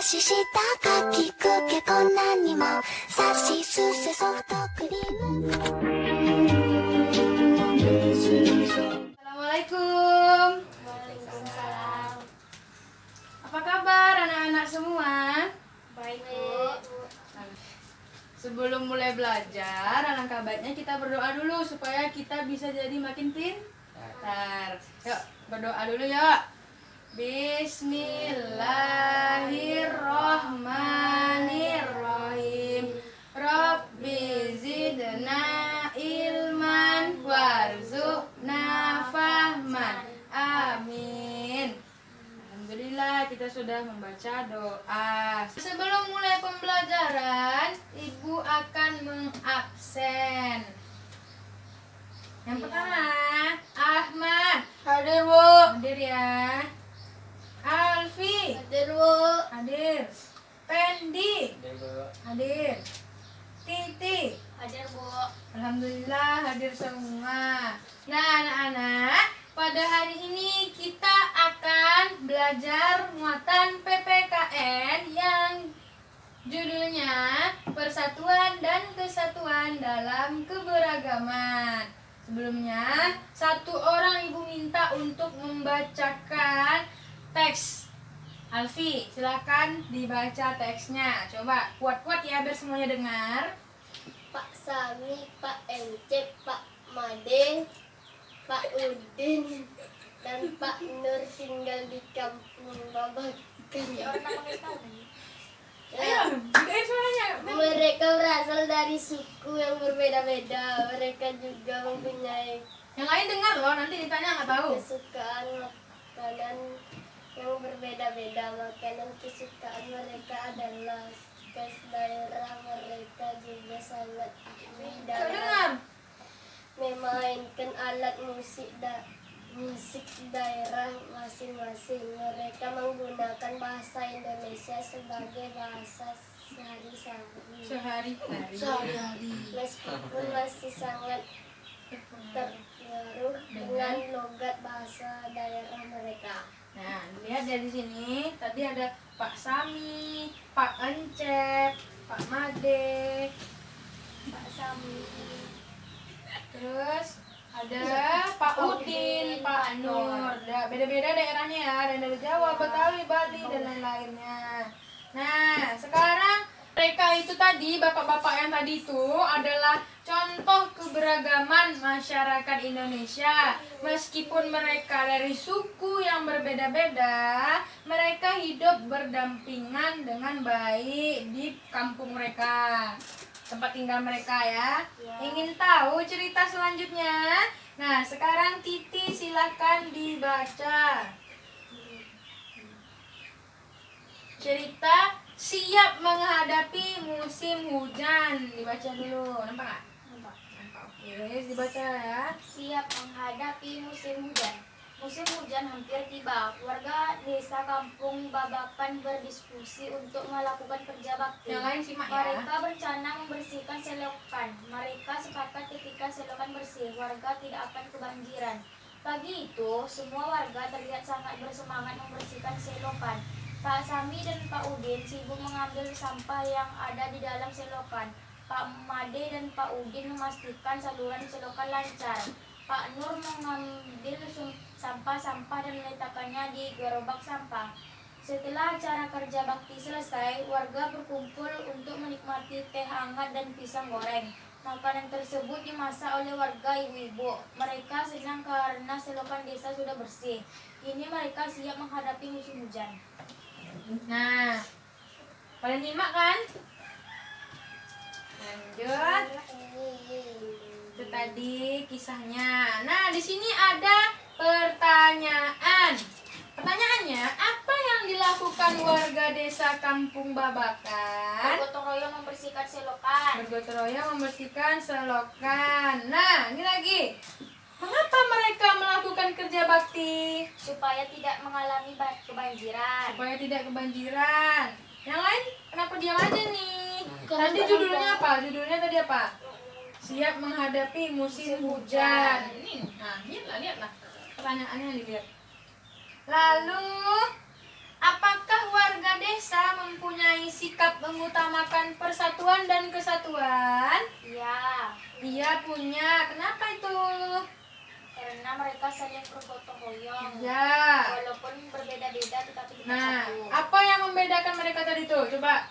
ししたかきくけこんなにもさしすせソフトクリーム Assalamualaikum. Waalaikumsalam. Apa kabar anak-anak semua? Baik, Bu. Sebelum mulai belajar, alangkah baiknya kita berdoa dulu supaya kita bisa jadi makin pintar. Yuk, berdoa dulu yuk. Bismillahirrohmanirrohim. Rabbi zidna ilman warzuqna fahman. Amin. Alhamdulillah kita sudah membaca doa. Sebelum mulai pembelajaran, Ibu akan mengabsen. Yang pertama, Ahmad. Hadir, Bu. Hadir ya. Alfi. Hadir, Bu. Hadir. Pendi. Hadir. Titi. Hadir, Bu. Alhamdulillah hadir semua. Nah anak-anak, pada hari ini kita akan belajar muatan PPKN yang judulnya Persatuan dan Kesatuan dalam Keberagaman. Sebelumnya, satu orang ibu minta untuk membacakan teks. Alfi, silakan dibaca teksnya. Coba kuat-kuat ya biar semuanya dengar. Pak Sami, Pak Encep, Pak Made, Pak Udin, dan Pak Nur tinggal di kampung Babakan. Ayo, bukain suaranya. Mereka berasal dari suku yang berbeda-beda. Mereka juga mempunyai Yang lain dengar loh, nanti ditanya nggak tahu. kesukaan makanan yang berbeda-beda. Makanan kesukaan mereka adalah khas daerah mereka juga sangat ahli Coba dalam dengar. memainkan alat musik daerah masing-masing. Mereka menggunakan bahasa Indonesia sebagai bahasa sehari-hari. Sehari-hari. Meskipun masih sangat terpengaruh dengan logat bahasa daerah mereka. Nah, lihat dari sini. Tadi ada Pak Sami, Pak Encep, Pak Made, Pak Sami, terus ada Pak Udin, Pak Nur. Beda-beda daerahnya ya. Ada dari Jawa, Betawi, Bali, dan lain-lainnya. Nah, sekarang mereka itu tadi, bapak-bapak yang tadi itu adalah contoh keberagaman masyarakat Indonesia. Meskipun mereka dari suku yang berbeda-beda, mereka hidup berdampingan dengan baik di kampung mereka, tempat tinggal mereka ya. Ingin tahu cerita selanjutnya? Nah, sekarang Titi silakan dibaca. Cerita siap menghadapi musim hujan. Dibaca dulu. Nampak nggak? Nampak. Oke, dibaca ya. Siap menghadapi musim hujan. Musim hujan hampir tiba. Warga desa kampung Babakan berdiskusi untuk melakukan kerja bakti. Yang lain simak ya. Mereka berencana membersihkan selokan. Mereka sepakat ketika selokan bersih, warga tidak akan kebanjiran. Pagi itu, semua warga terlihat sangat bersemangat membersihkan selokan. Pak Sami dan Pak Udin sibuk mengambil sampah yang ada di dalam selokan. Pak Made dan Pak Udin memastikan saluran selokan lancar. Pak Nur mengambil sampah-sampah dan meletakkannya di gerobak sampah. Setelah acara kerja bakti selesai, warga berkumpul untuk menikmati teh hangat dan pisang goreng. Makanan tersebut dimasak oleh warga ibu-ibu. Mereka senang karena selokan desa sudah bersih. Kini mereka siap menghadapi musim hujan. Nah, pada nyimak kan? Lanjut. Itu tadi kisahnya. Nah, di sini ada pertanyaan. Pertanyaannya, apa yang dilakukan warga desa Kampung Babakan? Bergotong royong membersihkan selokan. Bergotong royong membersihkan selokan. Nah, ini lagi. Mengapa mereka melakukan kerja bakti? Supaya tidak mengalami kebanjiran. Supaya tidak kebanjiran. Yang lain kenapa diam aja nih? Tadi judulnya apa? Judulnya tadi apa? Siap menghadapi musim hujan. Nah, lihatlah. Pertanyaannya dilihat. Lalu, apakah warga warga desa mempunyai sikap mengutamakan persatuan dan kesatuan? Iya, Iya punya. Kenapa itu? karena mereka saling bergotong royong. Iya. Walaupun berbeda-beda tetapi kita Nah, satu. apa yang membedakan mereka tadi tuh? Coba.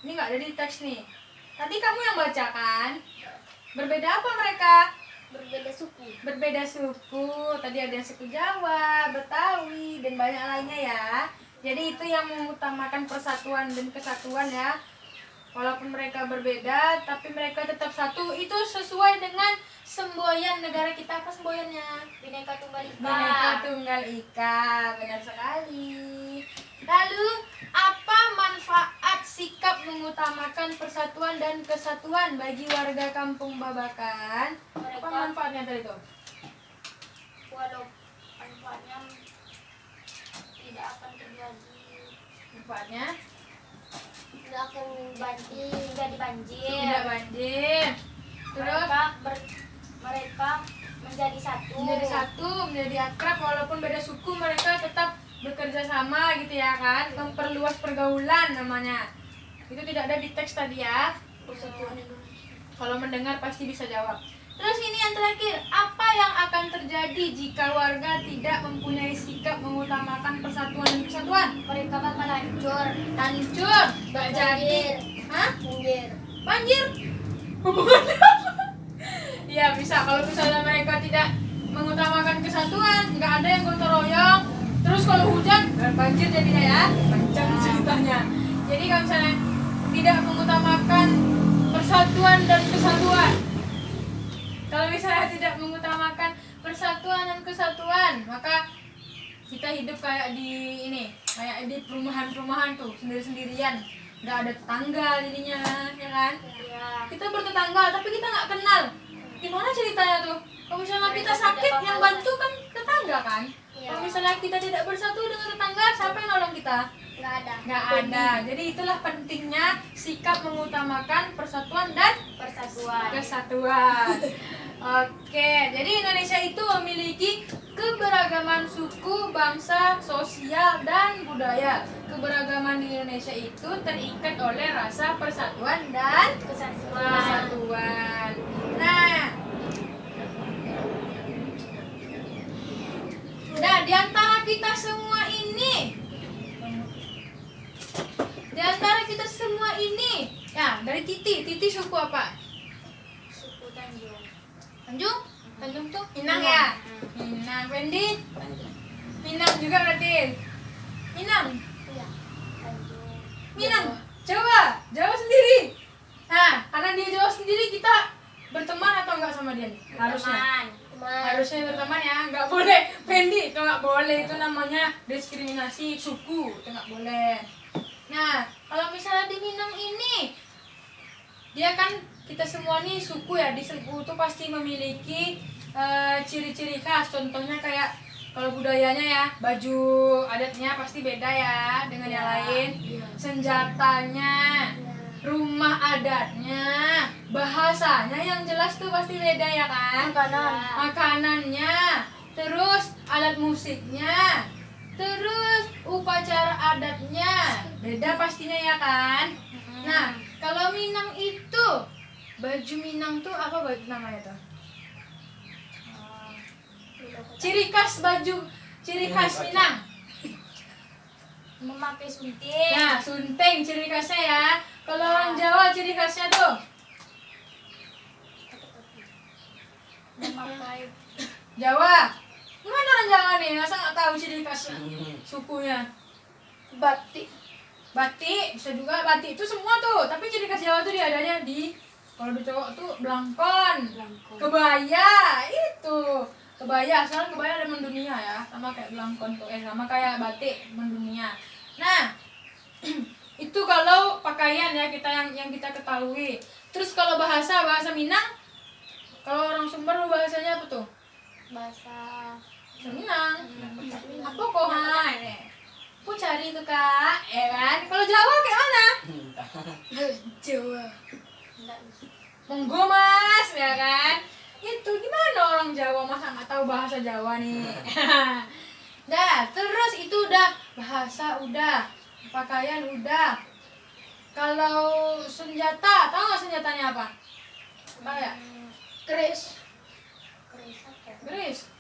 Ini nggak ada di teks nih. Tadi kamu yang baca kan? Berbeda apa mereka? Berbeda suku. Berbeda suku. Tadi ada yang suku Jawa, Betawi, dan banyak lainnya ya. Jadi itu yang mengutamakan persatuan dan kesatuan ya. Walaupun mereka berbeda, tapi mereka tetap satu. Itu sesuai dengan semboyan negara kita. Apa semboyannya? Bhinneka Tunggal Ika. Bhinneka Tunggal Ika. Benar sekali. Lalu, apa manfaat sikap mengutamakan persatuan dan kesatuan bagi warga Kampung Babakan? Apa manfaatnya tadi tuh? Walau manfaatnya tidak akan terjadi Manfaatnya Tidak akan banjir. terjadi banjir. tidak banjir. Terus Mereka menjadi satu. menjadi satu, menjadi akrab walaupun beda suku, mereka tetap bekerja sama gitu ya kan, memperluas pergaulan namanya. Itu tidak ada di teks tadi ya. Kalau mendengar pasti bisa jawab. Terus ini yang terakhir, apa yang akan terjadi jika warga tidak mempunyai sikap mengutamakan persatuan dan kesatuan? Mereka bakal hancur. Hancur, gak jadi. Hah? Banjir. Banjir? Hubungannya apa? Ya bisa, kalau misalnya mereka tidak mengutamakan kesatuan, nggak ada yang gotong royong. Terus kalau hujan, banjir jadinya ya. Panjang ceritanya. Jadi kalau misalnya tidak mengutamakan persatuan dan kesatuan, kalau misalnya tidak mengutamakan persatuan dan kesatuan, maka kita hidup kayak di ini, kayak di perumahan-perumahan tuh, sendiri-sendirian. Nggak ada tetangga jadinya, ya kan? Ya. Kita bertetangga tapi kita nggak kenal. Gimana ceritanya tuh? Kalau misalnya kita sakit, yang bantu kan tetangga kan? Iya. Kalau misalnya kita tidak bersatu dengan tetangga, siapa yang nolong kita? Nggak ada. Nggak ada. Jadi itulah pentingnya sikap mengutamakan persatuan dan Persatuan. kesatuan. Oke, jadi Indonesia itu memiliki keberagaman suku, bangsa, sosial, dan budaya. Keberagaman di Indonesia itu terikat oleh rasa persatuan dan kesatuan. Nah, di antara kita semua ini, ya dari Titi suku apa? Suku Tanjung. Tanjung tuh Minang ya? Minang. Wendy? Minang juga berarti? Minang? Iya. Tanjung. Minang? Jawa sendiri? Nah, karena dia Jawa sendiri, kita berteman atau enggak sama dia nih? Harusnya. Teman. Harusnya berteman ya, nggak boleh. Wendy, itu nggak boleh. Itu namanya diskriminasi suku, itu nggak boleh. Nah, kalau misalnya di Minang ini, dia kan kita semua nih suku ya, di suku itu pasti memiliki ciri-ciri khas. Contohnya kayak kalau budayanya ya, baju adatnya pasti beda ya dengan yang lain. Senjatanya, rumah adatnya, bahasanya yang jelas tuh pasti beda ya kan? Makanannya, terus alat musiknya, terus upacara adatnya beda pastinya ya kan? Nah, kalau Minang itu, baju Minang tuh apa namanya tuh? Ciri khas Minang. Memakai sunting. Nah, sunting ciri khasnya ya. Kalau orang Jawa ciri khasnya tuh Memakai Jawa. Gimana orang Jawa nih? Masa nggak tahu ciri khas sukunya? Batik. Batik, bisa juga batik itu semua tuh. Tapi ciri khas Jawa tuh dia adanya di, kalau di cowok tuh belangkon, kebaya itu. Kebaya, sekarang kebaya ada mendunia ya, sama kayak belangkon tuh, sama kayak batik mendunia. Nah, itu kalau pakaian ya kita yang kita ketahui. Terus kalau bahasa Minang, kalau orang Sumber bahasanya apa tuh? Bahasa Minang. Apa kok ini? Aku cari tuh kak, ya kan? Kalau Jawa kayak mana? Jawa. Monggo mas, ya kan? Itu gimana orang Jawa masa nggak tahu bahasa Jawa nih? Nah, terus itu udah bahasa udah. Pakaian udah. Kalau senjata, tahu nggak senjatanya apa? Tahu ya? Keris. Keris.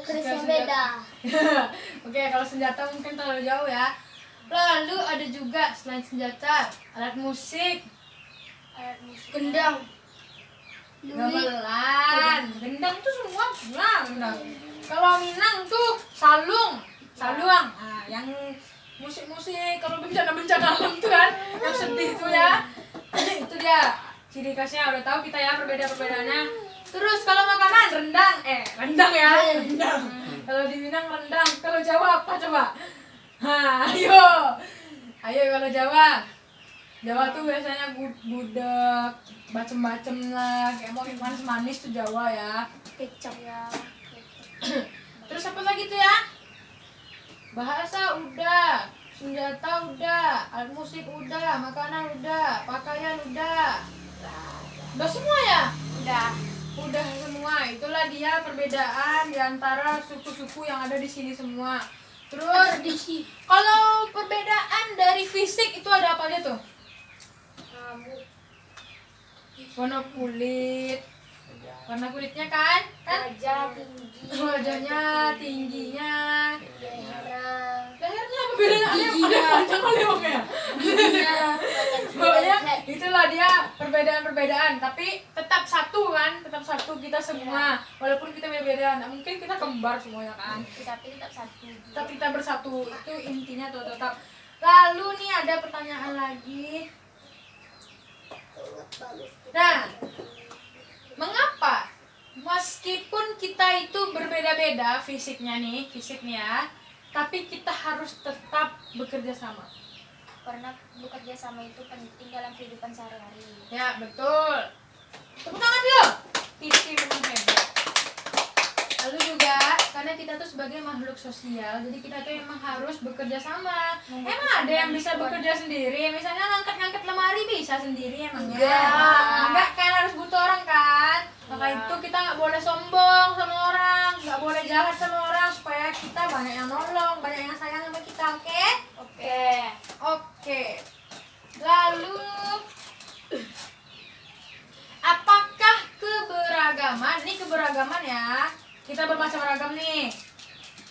Keris yang beda. Oke, kalau senjata mungkin terlalu jauh ya. Lalu ada juga selain senjata, alat musik, Gendang. gamelan, gendang tuh semua gendang. Kalau Minang tuh saluang. Nah, yang musik-musik kalau bencana-bencana alam tuh kan, yang sedih tuh ya. Itu dia ciri khasnya, udah tahu kita ya perbedaannya. Terus kalau makanan rendang ya, rendang. Kalau di Minang rendang, kalau Jawa apa coba? Ayo kalau Jawa tuh biasanya gudeg, bacem-bacem lah, kayak mau manis-manis tuh Jawa ya. Kecap. Terus apa lagi tuh ya? Bahasa udah, senjata udah, alat musik udah, makanan udah, pakaian udah. Udah semua ya? Udah semua. Itulah dia perbedaan di antara suku-suku yang ada di sini semua. Terus kalau perbedaan dari fisik itu ada apa aja tuh? Warna kulitnya kan? Wajah tinggi. Wajahnya, tingginya, lehernya apa bedanya? Ada Giginya. panjang kali ya? Pokoknya itulah dia perbedaan-perbedaan, tapi tetap satu kan, tetap satu kita semua. Walaupun kita beda-beda, nggak mungkin kita kembar semuanya kan. Tapi tetap satu. Tetap kita bersatu, itu intinya tuh tetap. Lalu nih ada pertanyaan lagi. Nah, mengapa meskipun kita itu berbeda-beda fisiknya ya, tapi kita harus tetap bekerja sama? Karena bekerja sama itu penting dalam kehidupan sehari-hari. Ya, betul. Tepuk tangan dulu. Pipi memang hebat. Lalu juga karena kita tuh sebagai makhluk sosial, jadi kita tuh emang harus bekerja sama. Emang ada yang bisa bekerja sendiri? Misalnya ngangkat-ngangkat lemari bisa sendiri emangnya? Enggak kan, harus butuh orang kan? Maka itu kita nggak boleh sombong sama orang, nggak boleh jahat sama orang supaya kita banyak yang nolong, banyak yang sayang sama kita, oke? Oke. Lalu apakah keberagaman ya, kita bermacam ragam nih,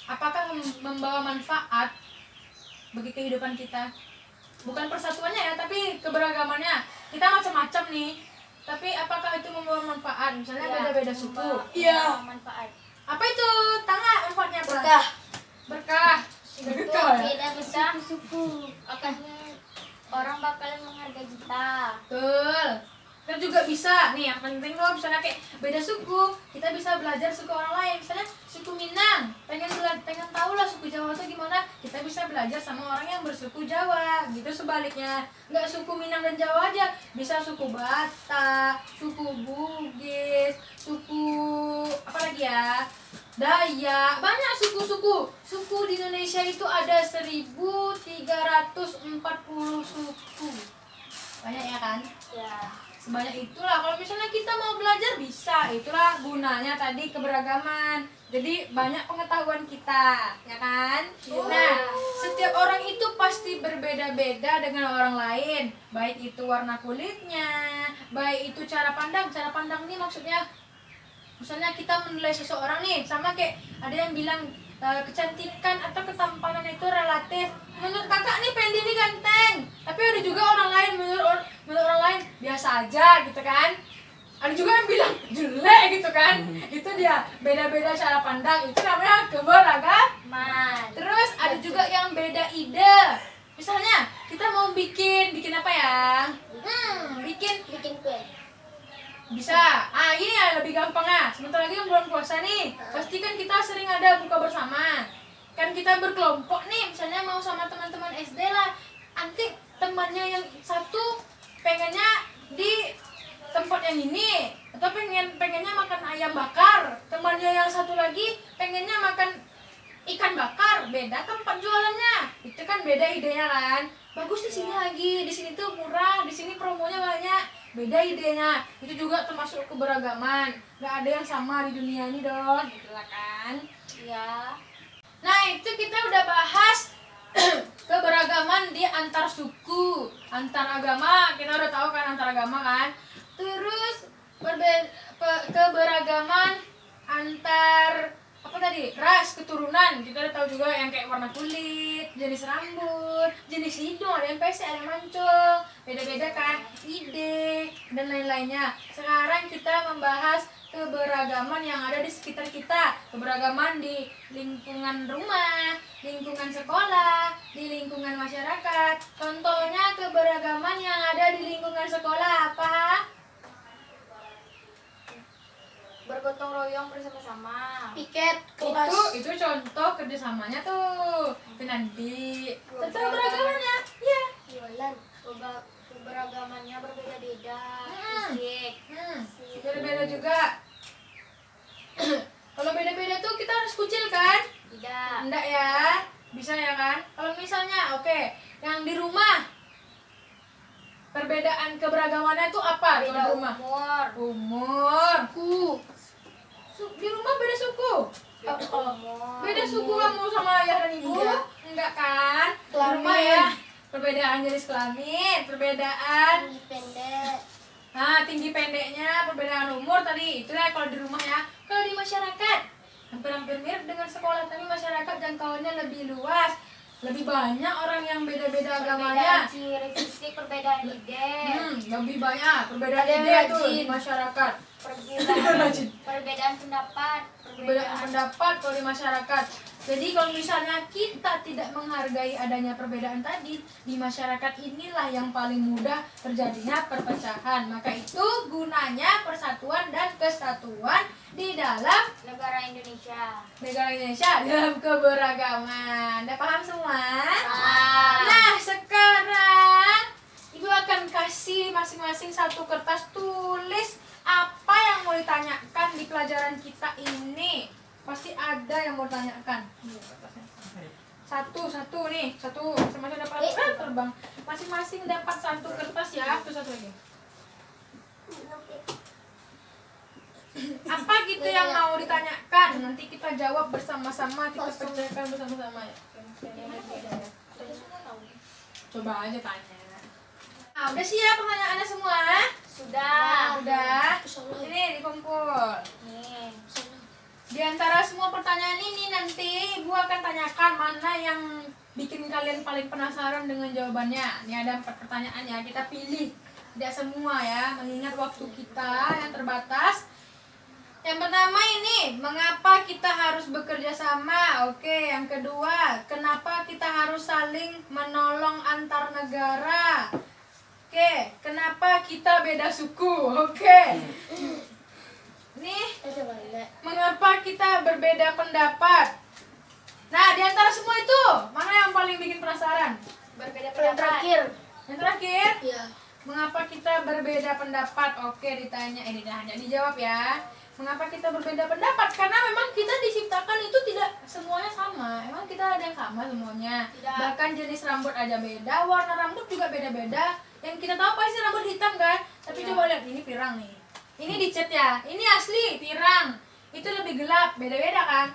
apakah membawa manfaat bagi kehidupan kita? Bukan persatuannya ya, tapi keberagamannya. Kita macam-macam nih, tapi apakah itu membawa manfaat? Misalnya beda-beda suku. Iya. Manfaat. Apa itu? Tangga manfaatnya apa? Berkah. Itu Berkah ya? beda besar suku. Akan orang bakalan menghargai kita. Betul. Kita juga bisa nih, yang penting loh, misalnya kayak beda suku, kita bisa belajar suku orang lain. Misalnya suku Minang, pengen tahu lah suku Jawa itu gimana, kita bisa belajar sama orang yang bersuku Jawa. Gitu sebaliknya, nggak suku Minang dan Jawa aja, bisa suku Batak, suku Bugis, suku apa lagi ya, Dayak, banyak suku-suku. Suku di Indonesia itu ada 1340 suku. Banyak ya kan? Ya. Sebanyak itulah. Kalau misalnya kita mau belajar bisa, itulah gunanya tadi keberagaman. Jadi banyak pengetahuan kita, ya kan? Nah, setiap orang itu pasti berbeda-beda dengan orang lain. Baik itu warna kulitnya, baik itu cara pandang. Cara pandang ini maksudnya, misalnya kita menilai seseorang nih, sama kayak ada yang bilang kecantikan atau ketampanan itu relatif. Menurut kakak nih Pendi ini ganteng, tapi ada juga orang lain menurut orang lain biasa aja gitu kan. Ada juga yang bilang jelek gitu kan. Itu dia, beda-beda cara pandang, itu namanya keberagaman. Terus ada juga yang beda ide. Misalnya kita mau bikin apa ya? Bikin kue. bisa. Ini ya lebih gampang ya. Sebentar lagi bulan puasa nih. Pasti kan kita sering ada buka bersama. Kan kita berkelompok nih, misalnya mau sama teman-teman SD lah. Nanti temannya yang satu pengennya di tempat yang ini, atau pengennya makan ayam bakar. Temannya yang satu lagi pengennya makan ikan bakar. Beda tempat jualannya. Itu kan beda idenya kan. Bagus di sini lagi, di sini tuh murah, di sini promonya banyak. Beda idenya. Itu juga termasuk keberagaman. Gak ada yang sama di dunia ini dong, gitu lah kan. Ya. Nah, itu kita udah bahas keberagaman di antar suku, antar agama. Kita udah tahu kan antar agama kan. Terus keberagaman antar apa tadi, ras, keturunan. Kita udah tahu juga yang kayak warna kulit, jenis rambut, jenis hidung, ada yang pesek, ada yang mancung, beda-beda kan, ide dan lain-lainnya. Sekarang kita membahas keberagaman yang ada di sekitar kita, keberagaman di lingkungan rumah, lingkungan sekolah, di lingkungan masyarakat. Contohnya keberagaman yang ada di lingkungan sekolah apa? Bergotong royong bersama-sama. Piket kelas. Itu contoh kerjasamanya tuh. Itu nanti tentang keberagamannya, ya. Jualan. Keberagamannya berbeda-beda. Fisik. Beda-beda juga. Kalau beda-beda tuh kita harus kucil kan? Tidak. Enggak ya? Bisa ya kan? Kalau misalnya, oke, yang di rumah perbedaan keberagamannya tuh apa? Kalau Beda di rumah? umur. Suku. Di rumah beda suku? Beda umur. Beda suku kamu sama ayah dan ibu? Enggak. Enggak kan? Di Kelamin. rumah ya. Perbedaan jenis kelamin, perbedaan Tinggi pendek. tinggi pendeknya, perbedaan umur tadi. Itu ya kalau di rumah ya. Kalau di masyarakat hampir-hampir mirip dengan sekolah, tapi masyarakat jangkauannya lebih luas. Lebih banyak orang yang beda-beda agamanya. Perbedaan ciri fisik, perbedaan ide. Lebih banyak perbedaan Ada yang ide tuh di rajin. masyarakat. Perbedaan pendapat. Perbedaan pendapat kalau di masyarakat. Jadi kalau misalnya kita tidak menghargai adanya perbedaan tadi, di masyarakat inilah yang paling mudah terjadinya perpecahan. Maka itu gunanya persatuan dan kesatuan di dalam negara Indonesia. dalam keberagaman. Udah paham semua? Ah. Nah, sekarang Ibu akan kasih masing-masing satu kertas tulis apa yang mau ditanyakan di pelajaran kita ini. Pasti ada yang mau tanyakan. Satu nih, satu masing-masing dapat terbang. Masing-masing dapat satu kertas ya, tuh satu lagi. Apa gitu yang mau ditanyakan? Nanti kita jawab bersama-sama, kita pecahkan bersama-sama ya. Coba aja tanya. Nah, udah siap pertanyaannya semua? Sudah. Udah. Ini dikumpul. Nih. Di antara semua pertanyaan ini nanti Ibu akan tanyakan mana yang bikin kalian paling penasaran dengan jawabannya. Ini ada 4 pertanyaan ya, kita pilih. Tidak semua ya, mengingat waktu kita yang terbatas. Yang pertama ini, mengapa kita harus bekerja sama? Oke, yang kedua, kenapa kita harus saling menolong antar negara? Oke, kenapa kita beda suku? Oke. Nih, mengapa kita berbeda pendapat? Nah, di antara semua itu, mana yang paling bikin penasaran? Berbeda Yang pendapat. terakhir. Yang terakhir, Iya. mengapa kita berbeda pendapat? Oke, ditanya, dijawab ya. Mengapa kita berbeda pendapat? Karena memang kita diciptakan itu tidak semuanya sama. Emang kita ada yang sama semuanya. Tidak. Bahkan jenis rambut aja beda, warna rambut juga beda-beda. Yang kita tahu pasti rambut hitam kan? Tapi Iya. coba lihat, ini pirang nih. Ini dicat ya, ini asli pirang. Itu lebih gelap, beda-beda kan?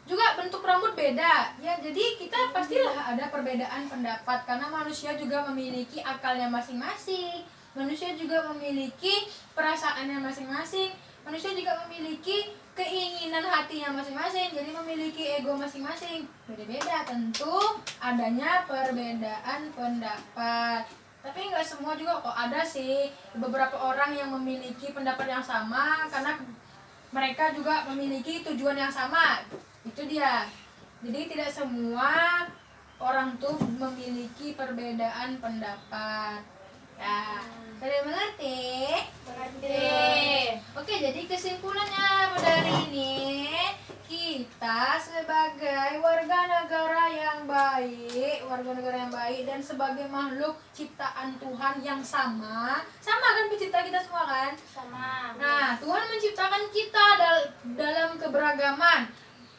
Juga bentuk rambut beda. Ya, jadi kita pastilah ada perbedaan pendapat karena manusia juga memiliki akalnya masing-masing. Manusia juga memiliki perasaannya masing-masing. Manusia juga memiliki keinginan hatinya masing-masing. Jadi memiliki ego masing-masing. Beda-beda, tentu adanya perbedaan pendapat. Tapi nggak semua juga kok, ada sih beberapa orang yang memiliki pendapat yang sama karena mereka juga memiliki tujuan yang sama. Itu dia. Jadi tidak semua orang tuh memiliki perbedaan pendapat. Ya, sudah mengerti? Oke, jadi kesimpulannya pada hari ini, kita sebagai warga negara yang baik dan sebagai makhluk ciptaan Tuhan yang sama kan pencipta kita semua kan? Sama. Nah, Tuhan menciptakan kita dalam keberagaman.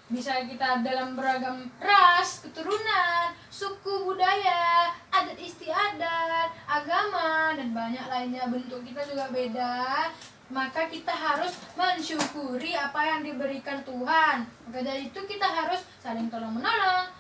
Bisa kita dalam beragam ras, keturunan, suku, budaya, adat istiadat, agama, dan banyak lainnya. Bentuk kita juga beda. Maka kita harus mensyukuri apa yang diberikan Tuhan. Maka dari itu kita harus saling tolong-menolong,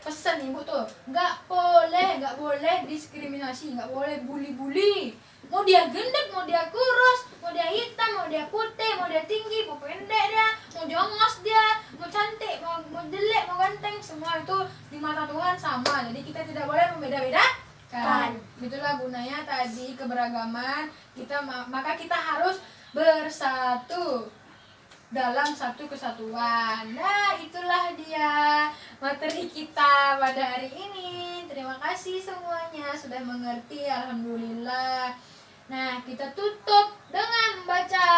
pesan ibu tuh, nggak boleh diskriminasi, nggak boleh bully. Mau dia gendut, mau dia kurus, mau dia hitam, mau dia putih, mau dia tinggi, mau pendek dia, mau jongos dia, mau cantik, mau jelek, mau ganteng, semua itu di mata Tuhan sama. Jadi kita tidak boleh membeda-bedakan. Itulah gunanya tadi keberagaman kita, maka kita harus bersatu dalam satu kesatuan. Nah, itulah dia materi kita pada hari ini. Terima kasih semuanya sudah mengerti, alhamdulillah. Nah, kita tutup dengan membaca